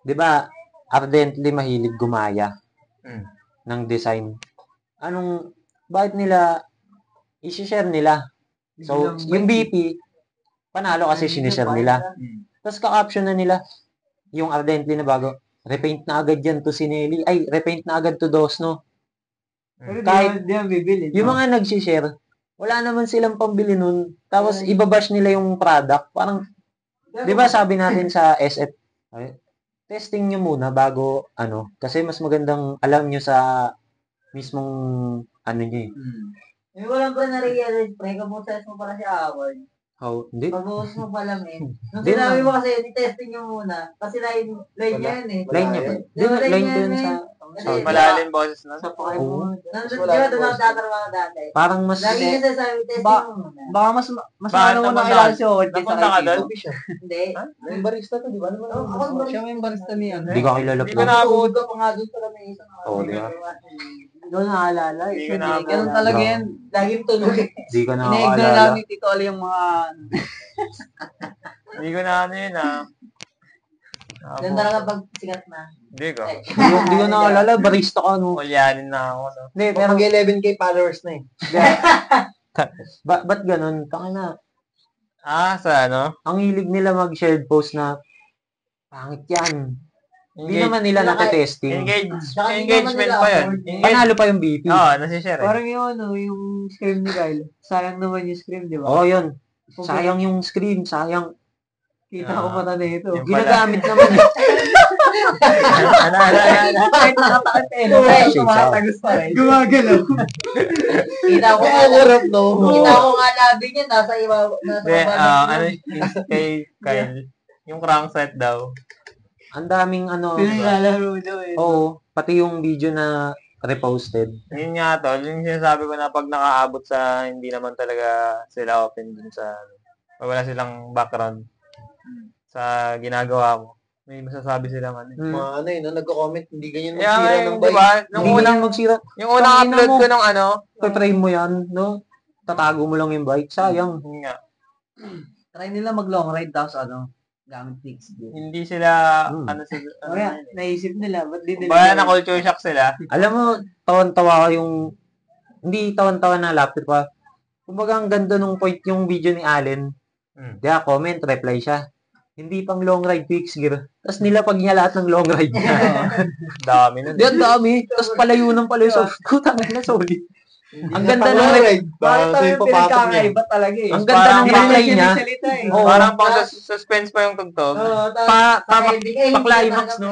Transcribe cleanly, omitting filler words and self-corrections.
'Di ba, ardently mahilig gumaya Hmm. ng design. Bakit nila i-share nila? So, yung BP, panalo kasi sinishare nila. Tapos ka-caption na nila, yung ardently na bago, repaint na agad yan to Sinelli. Ay, repaint na agad to Dosno. Kahit, di yan bibili. yung mga nag-share, wala naman silang pambili nun. Tapos, ibabash nila yung product. Parang, di ba sabi natin sa SF, testing nyo muna bago, kasi mas magandang alam nyo sa mismong, nyo eh. Hindi ko lang ba na-realize, pre, kaboses mo pala si Award. Hindi. Pag-uus mo pala, men. Nung Di sinabi na. mo kasi, i-testing nyo muna. Kasi line niya yan eh. Line niya ba? Di ba, line ko yun sa... Malalim boses na. Sa pakay Oo. mo. Nandun, di ba, doon ako tatrabaho dati. Parang mas... Lagi niya sasabi, testing mo muna. Baka mas Bakit ano mo napunta nakilala ka- si Howard kaysa napunta ka kay doon? Tito. Hindi. Yung barista to, di ba? Ako, Siya yung barista niya. Hindi ko kilala Hindi po. ko naabot. ka pa nga doon pala may isang Oo, di ba? Hindi ko naalala. Hindi ko naabot. Ganun talaga yan. Laging tuloy. Hindi ko Ina-ignore nakakaalala. namin ni Tito Ali yung mga... Hindi ko na yun Yan talaga pag sikat na. Hindi ko. Hindi ko nakakaalala. Barista ka, no? Ulyanin na ako. No? Hindi, pero... Mag 11K followers na eh. Ba't ganun? Tangina. Sa ano? Ang hilig nila mag-shared post na pangit yan. Hindi Engage- naman nila natetesting. Saka hindi Engagement naman pa nila yun. afford. Panalo pa yung BP. Oo, nasishare eh. Parang yung yung scream ni Kyle. Sayang naman yung scream, di ba? Oo, yun. Sayang yung screen. Sayang. Kita ko mata na ito. Yung Ginagamit naman eh. Ano? Kahit nakatakot eh. Oh, Kahit shit, tumatagos pa rin. Gumagalaw. Kita ko nga. Harap no. Kita ko nga labi niya. Nasa iba. Nasa Hindi, baba. kay Kyle. Yung crankset daw. Ang daming Pinalalaro daw eh. Oo, pati yung video na reposted. Yun nga tol, yung sinasabi ko na pag nakaabot sa hindi naman talaga sila open dun sa pag wala silang background sa ginagawa mo. May masasabi silang ano. Mga ano eh, no? Nagko-comment, hindi ganyan Kaya magsira nga, ng di bike. ba? Nung Hindi unang, mo magsira. yung unang Tangina upload mo. ko ng ano, Frame mo yan, no? Tatago mo lang yung bike. Sayang. yun nga, Try nila mag-long ride tapos ano, gamit fix gear. hindi sila, Hmm. Kaya, naisip nila, ba't di nila... Baya na culture shock sila. Alam mo, tawan-tawa ko yung... Hindi tawan-tawa na laptop pa. Kumbaga ang ganda nung point yung video ni Allen. Kaya comment, reply siya. Hindi pang long ride fix gear. Tapos nilapag niya lahat ng long ride niya. Dami nun. Di, ang dami. Tapos palayo ng palayo. So, putang na, sorry. Ang ganda ng ride. Bakit Baka tayo sa'yo papasok niya. pinagkakaiba talaga eh? Ang ganda Parang ng reply niya. Salita eh. Oo. Parang pang suspense pa yung tugtog. Oo, Pa ending, pa-climax, no?